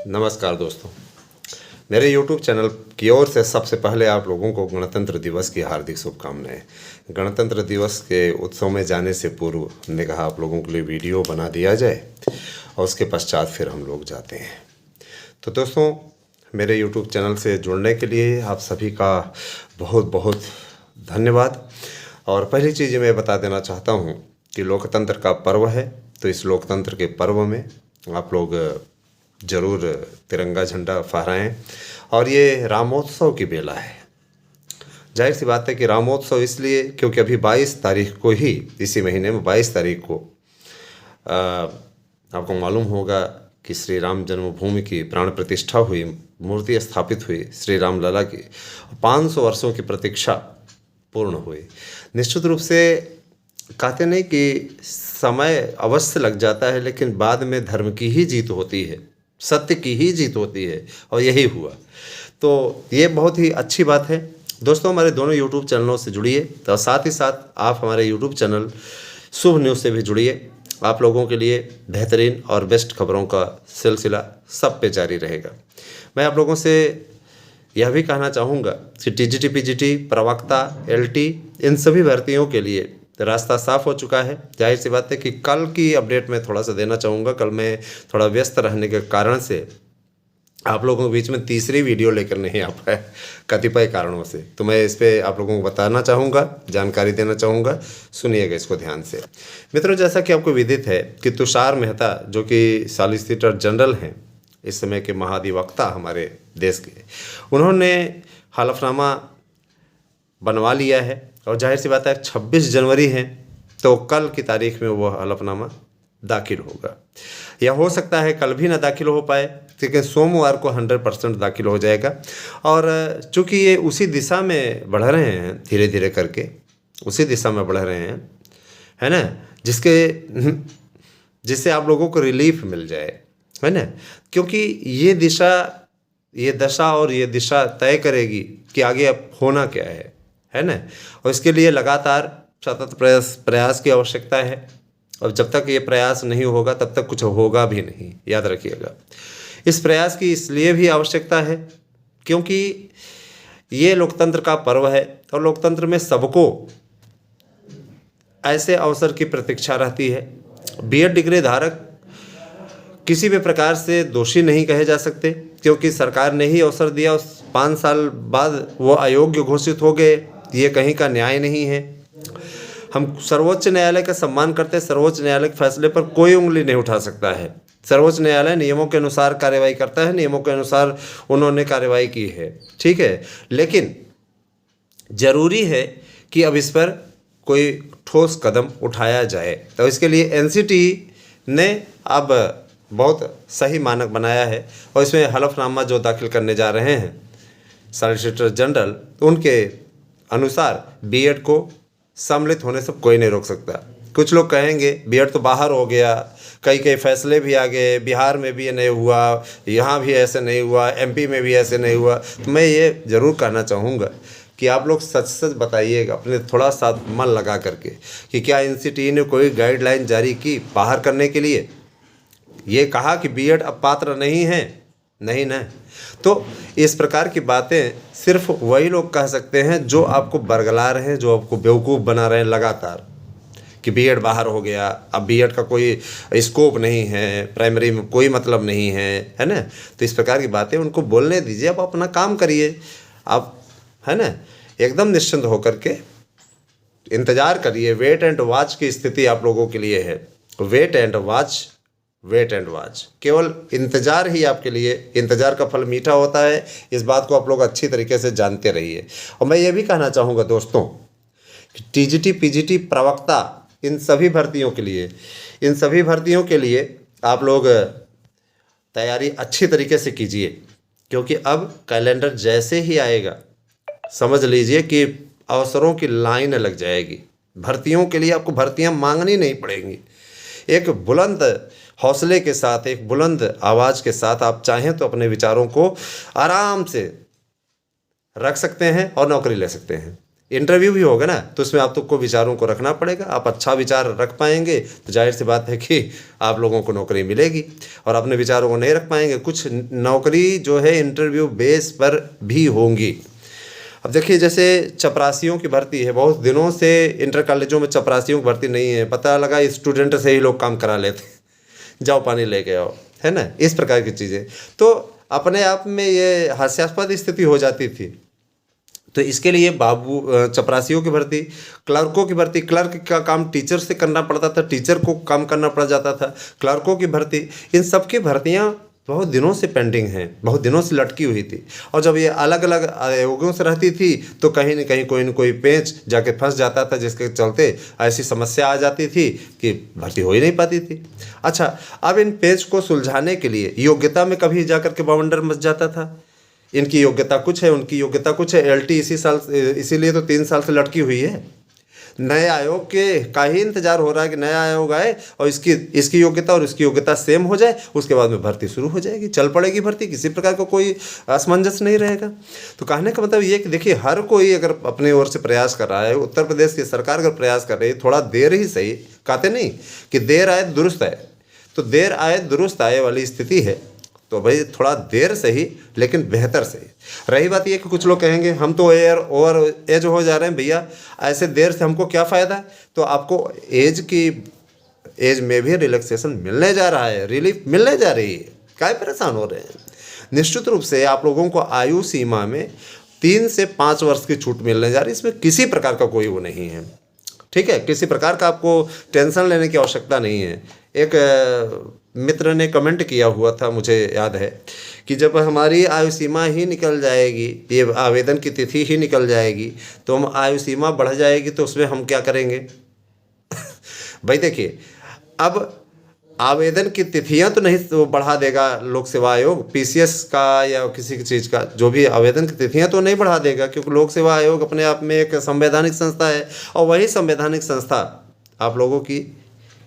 नमस्कार दोस्तों, मेरे YouTube चैनल की ओर से सबसे पहले आप लोगों को गणतंत्र दिवस की हार्दिक शुभकामनाएं। गणतंत्र दिवस के उत्सव में जाने से पूर्व हमने कहा आप लोगों के लिए वीडियो बना दिया जाए और उसके पश्चात फिर हम लोग जाते हैं। तो दोस्तों, मेरे YouTube चैनल से जुड़ने के लिए आप सभी का बहुत बहुत धन्यवाद। और पहली चीज़ मैं बता देना चाहता हूँ कि लोकतंत्र का पर्व है, तो इस लोकतंत्र के पर्व में आप लोग ज़रूर तिरंगा झंडा फहराएं। और ये रामोत्सव की बेला है। जाहिर सी बात है कि रामोत्सव इसलिए क्योंकि अभी 22 तारीख को ही, इसी महीने में 22 तारीख को आपको मालूम होगा कि श्री राम जन्मभूमि की प्राण प्रतिष्ठा हुई, मूर्ति स्थापित हुई श्री राम लला की। 500 वर्षों की प्रतीक्षा पूर्ण हुई। निश्चित रूप से कहते नहीं कि समय अवश्य लग जाता है, लेकिन बाद में धर्म की ही जीत होती है, सत्य की ही जीत होती है, और यही हुआ। तो ये बहुत ही अच्छी बात है। दोस्तों, हमारे दोनों YouTube चैनलों से जुड़िए, तो साथ ही साथ आप हमारे YouTube चैनल शुभ न्यूज़ से भी जुड़िए। आप लोगों के लिए बेहतरीन और बेस्ट खबरों का सिलसिला सब पे जारी रहेगा। मैं आप लोगों से यह भी कहना चाहूँगा कि TGT PGT प्रवक्ता LT इन सभी भर्तियों के लिए रास्ता साफ हो चुका है। जाहिर सी बात है कि कल की अपडेट मैं थोड़ा सा देना चाहूँगा। कल मैं थोड़ा व्यस्त रहने के कारण से आप लोगों के बीच में तीसरी वीडियो लेकर नहीं आ पाया, कतिपय कारणों से। तो मैं इस पर आप लोगों को बताना चाहूँगा, जानकारी देना चाहूँगा। सुनिएगा इसको ध्यान से। मित्रों, जैसा कि आपको विदित है कि तुषार मेहता जो कि सॉलिसिटर जनरल हैं, इस समय के महाधिवक्ता हमारे देश के, उन्होंने हलफनामा बनवा लिया है। और जाहिर सी बात है 26 जनवरी है, तो कल की तारीख में वो हलफनामा दाखिल होगा। या हो सकता है कल भी ना दाखिल हो पाए, लेकिन सोमवार को 100% दाखिल हो जाएगा। और चूँकि ये उसी दिशा में बढ़ रहे हैं, धीरे धीरे करके उसी दिशा में बढ़ रहे हैं, है ना, जिससे आप लोगों को रिलीफ मिल जाए, है ना। क्योंकि ये दशा और ये दिशा तय करेगी कि आगे अब होना क्या है ना। और इसके लिए लगातार सतत प्रयास की आवश्यकता है। और जब तक ये प्रयास नहीं होगा तब तक कुछ होगा भी नहीं, याद रखिएगा। इस प्रयास की इसलिए भी आवश्यकता है क्योंकि ये लोकतंत्र का पर्व है, और लोकतंत्र में सबको ऐसे अवसर की प्रतीक्षा रहती है। B.Ed डिग्री धारक किसी भी प्रकार से दोषी नहीं कहे जा सकते, क्योंकि सरकार ने ही अवसर दिया। 5 साल बाद वो अयोग्य घोषित हो गए, ये कहीं का न्याय नहीं है। हम सर्वोच्च न्यायालय का सम्मान करते हैं। सर्वोच्च न्यायालय के फैसले पर कोई उंगली नहीं उठा सकता है। सर्वोच्च न्यायालय नियमों के अनुसार कार्रवाई करता है, नियमों के अनुसार उन्होंने कार्रवाई की है, ठीक है। लेकिन ज़रूरी है कि अब इस पर कोई ठोस कदम उठाया जाए। तो इसके लिए NCT ने अब बहुत सही मानक बनाया है, और इसमें हलफनामा जो दाखिल करने जा रहे हैं सॉलिसिटर जनरल, उनके अनुसार B.Ed को सम्मिलित होने से कोई नहीं रोक सकता। कुछ लोग कहेंगे B.Ed तो बाहर हो गया, कई फैसले भी आ गए, बिहार में भी ये नहीं हुआ, यहाँ भी ऐसे नहीं हुआ, MP में भी ऐसे नहीं हुआ। तो मैं ये ज़रूर कहना चाहूँगा कि आप लोग सच सच बताइएगा, अपने थोड़ा सा मन लगा करके, कि क्या NCT ने कोई गाइडलाइन जारी की बाहर करने के लिए? ये कहा कि B.Ed अब पात्र नहीं है? नहीं ना। तो इस प्रकार की बातें सिर्फ वही लोग कह सकते हैं जो आपको बरगला रहे हैं, जो आपको बेवकूफ़ बना रहे हैं लगातार, कि B.Ed बाहर हो गया, अब B.Ed का कोई स्कोप नहीं है, प्राइमरी में कोई मतलब नहीं है ना। तो इस प्रकार की बातें उनको बोलने दीजिए, आप अपना काम करिए, आप, है ना, एकदम निश्चिंत होकर के इंतज़ार करिए। वेट एंड वॉच की स्थिति आप लोगों के लिए है। वेट एंड वॉच, केवल इंतज़ार ही आपके लिए, इंतज़ार का फल मीठा होता है। इस बात को आप लोग अच्छी तरीके से जानते रहिए। और मैं ये भी कहना चाहूँगा दोस्तों कि TGT PGT प्रवक्ता इन सभी भर्तियों के लिए आप लोग तैयारी अच्छी तरीके से कीजिए, क्योंकि अब कैलेंडर जैसे ही आएगा, समझ लीजिए कि अवसरों की लाइन लग जाएगी। भर्तियों के लिए आपको भर्तियाँ मांगनी नहीं पड़ेंगी। एक बुलंद हौसले के साथ, एक बुलंद आवाज़ के साथ आप चाहें तो अपने विचारों को आराम से रख सकते हैं और नौकरी ले सकते हैं। इंटरव्यू भी होगा ना, तो उसमें आप को विचारों को रखना पड़ेगा। आप अच्छा विचार रख पाएंगे तो जाहिर सी बात है कि आप लोगों को नौकरी मिलेगी, और अपने विचारों को नहीं रख पाएंगे, कुछ नौकरी जो है इंटरव्यू बेस पर भी होंगी। अब देखिए, जैसे चपरासियों की भर्ती है, बहुत दिनों से इंटर कॉलेजों में चपरासियों की भर्ती नहीं है, पता लगा स्टूडेंट से ही लोग काम करा लेते, जाओ पानी लेके आओ, है ना, इस प्रकार की चीज़ें। तो अपने आप में ये हास्यास्पद स्थिति हो जाती थी। तो इसके लिए चपरासियों की भर्ती, क्लर्कों की भर्ती, क्लर्क का काम टीचर से करना पड़ता था, टीचर को काम करना पड़ जाता था, क्लर्कों की भर्ती, इन सब की भर्तियाँ बहुत दिनों से पेंडिंग हैं, बहुत दिनों से लटकी हुई थी। और जब ये अलग अलग आयोगों से रहती थी तो कहीं न कोई पेंच जाके फंस जाता था, जिसके चलते ऐसी समस्या आ जाती थी कि भर्ती हो ही नहीं पाती थी। अच्छा, अब इन पेंच को सुलझाने के लिए योग्यता में कभी जा कर के बवंडर मच जाता था। इनकी योग्यता कुछ है, उनकी योग्यता कुछ है, LT इसीलिए तो 3 साल से लटकी हुई है। नए आयोग के का ही इंतजार हो रहा है कि नया आयोग आए और इसकी योग्यता और इसकी योग्यता सेम हो जाए, उसके बाद में भर्ती शुरू हो जाएगी, चल पड़ेगी भर्ती, किसी प्रकार का कोई असमंजस नहीं रहेगा। तो कहने का मतलब ये कि देखिए, हर कोई अगर अपने ओर से प्रयास कर रहा है, उत्तर प्रदेश की सरकार अगर प्रयास कर रही है, थोड़ा देर ही सही, कहते नहीं कि देर आए दुरुस्त आए, तो देर आए दुरुस्त आए वाली स्थिति है। तो भाई थोड़ा देर सही लेकिन बेहतर सही। रही बात ये कि कुछ लोग कहेंगे हम तो ओवर एज हो जा रहे हैं भैया, ऐसे देर से हमको क्या फ़ायदा है। तो आपको एज में भी रिलैक्सेशन मिलने जा रहा है, रिलीफ मिलने जा रही है, काय परेशान हो रहे हैं। निश्चित रूप से आप लोगों को आयु सीमा में 3 से 5 वर्ष की छूट मिलने जा रही है, इसमें किसी प्रकार का कोई वो नहीं है, ठीक है, किसी प्रकार का आपको टेंशन लेने की आवश्यकता नहीं है। एक मित्र ने कमेंट किया हुआ था, मुझे याद है, कि जब हमारी आयु सीमा ही निकल जाएगी, ये आवेदन की तिथि ही निकल जाएगी, तो हम आयु सीमा बढ़ जाएगी तो उसमें हम क्या करेंगे। भाई देखिए, अब आवेदन की तिथियां तो नहीं तो बढ़ा देगा लोक सेवा आयोग, PCS का या किसी की चीज़ का, जो भी आवेदन की तिथियां तो नहीं बढ़ा देगा, क्योंकि लोक सेवा आयोग अपने आप में एक संवैधानिक संस्था है। और वही संवैधानिक संस्था आप लोगों की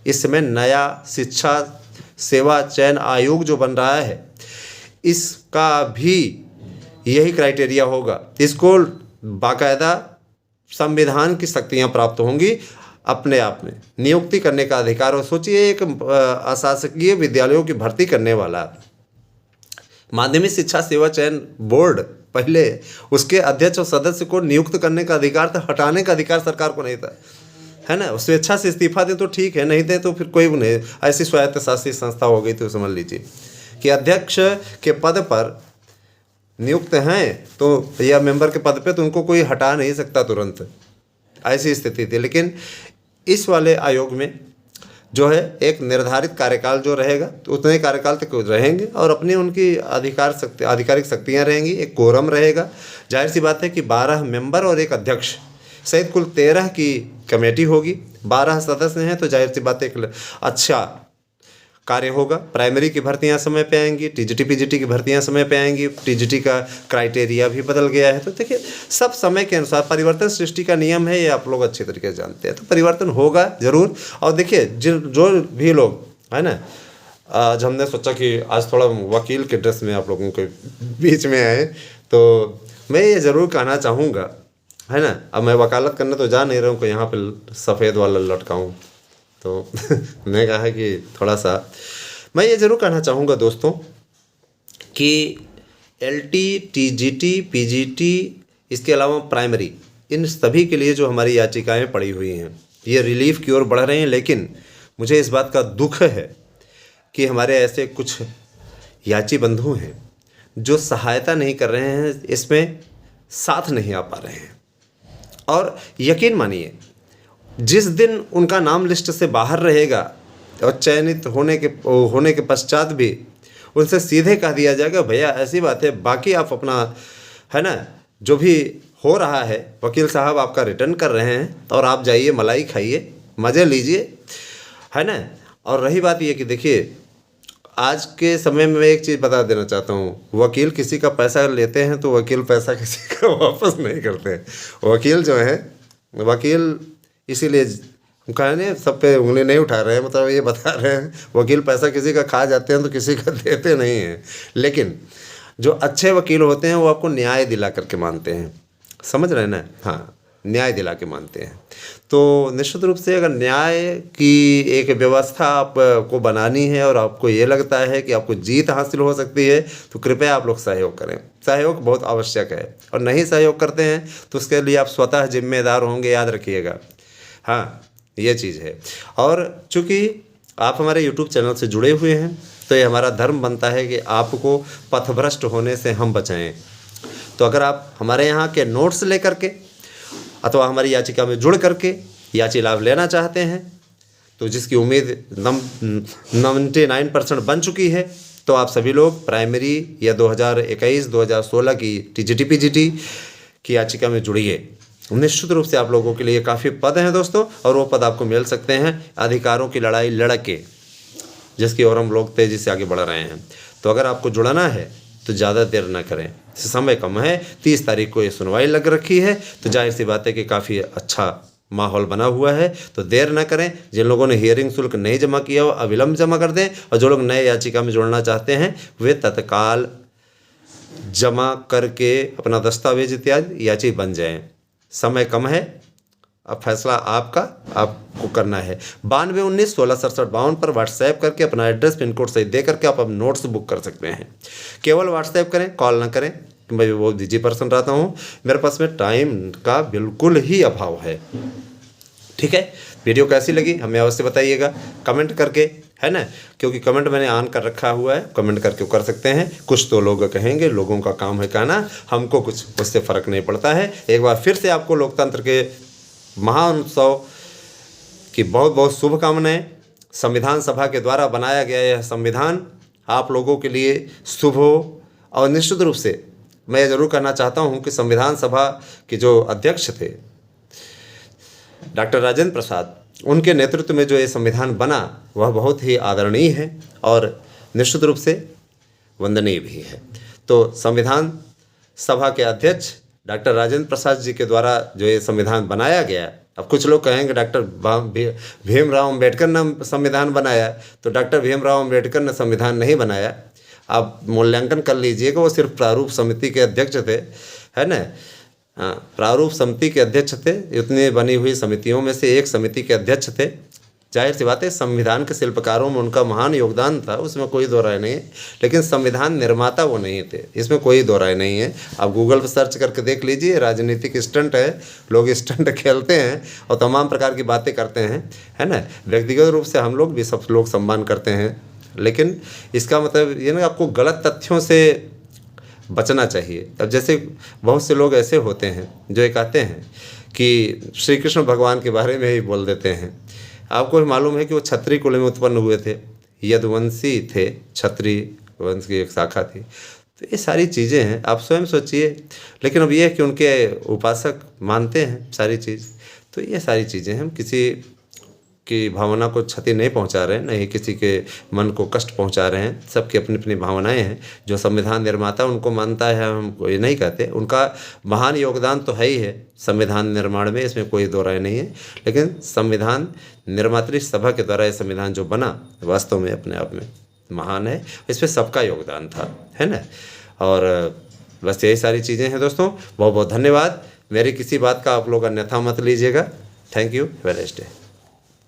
इस समय नया शिक्षा सेवा चयन आयोग जो बन रहा है, इसका भी यही क्राइटेरिया होगा। इसको बाकायदा संविधान की शक्तियाँ प्राप्त होंगी, अपने आप में नियुक्ति करने का अधिकार। और सोचिए, एक अशासकीय विद्यालयों की भर्ती करने वाला माध्यमिक शिक्षा सेवा चयन बोर्ड, पहले उसके अध्यक्ष और सदस्य को नियुक्त करने का अधिकार था, हटाने का अधिकार सरकार को नहीं था, है ना। स्वेच्छा से इस्तीफा दे तो ठीक है, नहीं दे तो फिर कोई नहीं। ऐसी स्वायत्त शासी संस्था हो गई तो समझ लीजिए कि अध्यक्ष के पद पर नियुक्त हैं तो या मेंबर के पद पे, तो उनको कोई हटा नहीं सकता तुरंत, ऐसी स्थिति थी। लेकिन इस वाले आयोग में जो है एक निर्धारित कार्यकाल जो रहेगा, तो उतने कार्यकाल तक रहेंगे और अपनी उनकी आधिकारिक शक्तियाँ रहेंगी, एक कोरम रहेगा। जाहिर सी बात है कि 12 मेंबर और एक अध्यक्ष सहित कुल 13 की कमेटी होगी, 12 सदस्य हैं, तो जाहिर सी बात है एक अच्छा कार्य होगा। प्राइमरी की भर्तियां समय पे आएंगी, TGT PGT की भर्तियां समय पे आएंगी, TGT का क्राइटेरिया भी बदल गया है। तो देखिए, सब समय के अनुसार परिवर्तन सृष्टि का नियम है, ये आप लोग अच्छे तरीके से जानते हैं, तो परिवर्तन होगा ज़रूर। और देखिए, जो भी लोग है ना, आज हमने सोचा कि आज थोड़ा वकील के ड्रेस में आप लोगों के बीच में आए, तो मैं ये ज़रूर कहना चाहूँगा, है ना। अब मैं वकालत करने तो जा नहीं रहा हूँ कि यहाँ पे सफ़ेद वाला लटकाऊँ, तो मैंने कहा कि थोड़ा सा मैं ये ज़रूर कहना चाहूँगा दोस्तों कि LT TGT PGT इसके अलावा प्राइमरी, इन सभी के लिए जो हमारी याचिकाएं पड़ी हुई हैं, ये रिलीफ की ओर बढ़ रही हैं। लेकिन मुझे इस बात का दुख है कि हमारे ऐसे कुछ याची बंधु हैं जो सहायता नहीं कर रहे हैं, इसमें साथ नहीं आ पा रहे हैं। और यकीन मानिए, जिस दिन उनका नाम लिस्ट से बाहर रहेगा और चयनित होने के पश्चात भी उनसे सीधे कह दिया जाएगा, भैया ऐसी बात है, बाकी आप अपना, है ना, जो भी हो रहा है, वकील साहब आपका रिटर्न कर रहे हैं और आप जाइए मलाई खाइए, मज़े लीजिए, है ना। और रही बात ये कि देखिए, आज के समय में मैं एक चीज़ बता देना चाहता हूँ, वकील किसी का पैसा लेते हैं तो वकील पैसा किसी का वापस नहीं करते हैं। वकील जो है, वकील इसीलिए कहने सब पे उंगली नहीं उठा रहे हैं, मतलब ये बता रहे हैं वकील पैसा किसी का खा जाते हैं तो किसी का देते नहीं हैं। लेकिन जो अच्छे वकील होते हैं वो आपको न्याय दिला करके मानते हैं, समझ रहे हैं ना। हाँ, न्याय दिला के मानते हैं। तो निश्चित रूप से अगर न्याय की एक व्यवस्था आपको बनानी है और आपको ये लगता है कि आपको जीत हासिल हो सकती है, तो कृपया आप लोग सहयोग करें। सहयोग बहुत आवश्यक है, और नहीं सहयोग करते हैं तो उसके लिए आप स्वतः जिम्मेदार होंगे, याद रखिएगा। हाँ, ये चीज़ है। और चूँकि आप हमारे यूट्यूब चैनल से जुड़े हुए हैं, तो ये हमारा धर्म बनता है कि आपको पथभ्रष्ट होने से हम बचाएं। तो अगर आप हमारे यहाँ के नोट्स लेकर के अथवा हमारी याचिका में जुड़ करके याची लाभ लेना चाहते हैं, तो जिसकी उम्मीद 99% बन चुकी है, तो आप सभी लोग प्राइमरी या 2021-2016 की टीजीटी पीजीटी की याचिका में जुड़िए। निश्चित रूप से आप लोगों के लिए काफ़ी पद हैं दोस्तों, और वो पद आपको मिल सकते हैं अधिकारों की लड़ाई लड़ के, जिसकी ओर हम लोग तेज़ी से आगे बढ़ रहे हैं। तो अगर आपको जुड़ना है तो ज़्यादा देर ना करें, समय कम है। 30 तारीख को ये सुनवाई लग रखी है, तो जाहिर सी बात है कि काफ़ी अच्छा माहौल बना हुआ है। तो देर ना करें। जिन लोगों ने हियरिंग शुल्क नहीं जमा किया हो अविलंब जमा कर दें, और जो लोग नए याचिका में जुड़ना चाहते हैं वे तत्काल जमा करके अपना दस्तावेज इत्यादि याची बन जाएं। समय कम है, अब फैसला आपको करना है। 9219166752 पर व्हाट्सएप करके अपना एड्रेस पिन कोड सही दे करके आप नोट्स बुक कर सकते हैं। केवल व्हाट्सएप करें, कॉल ना करें। मैं बहुत बिजी पर्सन रहता हूँ, मेरे पास में टाइम का बिल्कुल ही अभाव है। ठीक है, वीडियो कैसी लगी हमें अवश्य बताइएगा कमेंट करके, है ना, क्योंकि कमेंट मैंने ऑन कर रखा हुआ है, कमेंट करके कर सकते हैं। कुछ तो लोग कहेंगे, लोगों का काम है कहना, हमको कुछ उससे फ़र्क नहीं पड़ता है। एक बार फिर से आपको लोकतंत्र के महान उत्सव की बहुत बहुत शुभकामनाएं। संविधान सभा के द्वारा बनाया गया यह संविधान आप लोगों के लिए शुभ हो। और निश्चित रूप से मैं ज़रूर कहना चाहता हूं कि संविधान सभा के जो अध्यक्ष थे डॉक्टर राजेंद्र प्रसाद, उनके नेतृत्व में जो ये संविधान बना वह बहुत ही आदरणीय है और निश्चित रूप से वंदनीय भी है। तो संविधान सभा के अध्यक्ष डॉक्टर राजेंद्र प्रसाद जी के द्वारा जो ये संविधान बनाया गया, अब कुछ लोग कहेंगे डॉक्टर भीमराव अम्बेडकर ने संविधान बनाया, तो डॉक्टर भीमराव अम्बेडकर ने संविधान नहीं बनाया। आप मूल्यांकन कर लीजिएगा, वो सिर्फ प्रारूप समिति के अध्यक्ष थे, है ना। हाँ, प्रारूप समिति के अध्यक्ष थे। इतनी बनी हुई समितियों में से एक समिति के अध्यक्ष थे। जाहिर सी बात है संविधान के शिल्पकारों में उनका महान योगदान था, उसमें कोई दो राय नहीं है, लेकिन संविधान निर्माता वो नहीं थे, इसमें कोई दो राय नहीं है। आप गूगल पर सर्च करके देख लीजिए, राजनीतिक स्टंट है, लोग स्टंट खेलते हैं और तमाम प्रकार की बातें करते हैं, है ना। व्यक्तिगत रूप से हम लोग भी सब लोग सम्मान करते हैं, लेकिन इसका मतलब ये ना आपको गलत तथ्यों से बचना चाहिए। अब जैसे बहुत से लोग ऐसे होते हैं जो ये कहते हैं कि श्री कृष्ण भगवान के बारे में ही बोल देते हैं। आपको मालूम है कि वो क्षत्रिय कुल में उत्पन्न हुए थे, यदुवंशी थे, क्षत्रिय वंश की एक शाखा थी। तो ये सारी चीज़ें हैं, आप स्वयं सोचिए। लेकिन अब ये है कि उनके उपासक मानते हैं सारी चीज़। तो ये सारी चीज़ें हम किसी की भावना को क्षति नहीं पहुंचा रहे हैं, नहीं किसी के मन को कष्ट पहुंचा रहे हैं। सबकी अपनी अपनी भावनाएं हैं। जो संविधान निर्माता उनको मानता है, हम ये नहीं कहते, उनका महान योगदान तो है ही है संविधान निर्माण में, इसमें कोई दो राय नहीं है। लेकिन संविधान निर्मात्री सभा के द्वारा ये संविधान जो बना वास्तव में अपने आप में महान है, इसमें सबका योगदान था, है ना। और बस यही सारी चीज़ें हैं दोस्तों। बहुत बहुत धन्यवाद। मेरी किसी बात का आप लोग अन्यथा मत लीजिएगा। Thank you, have a nice day.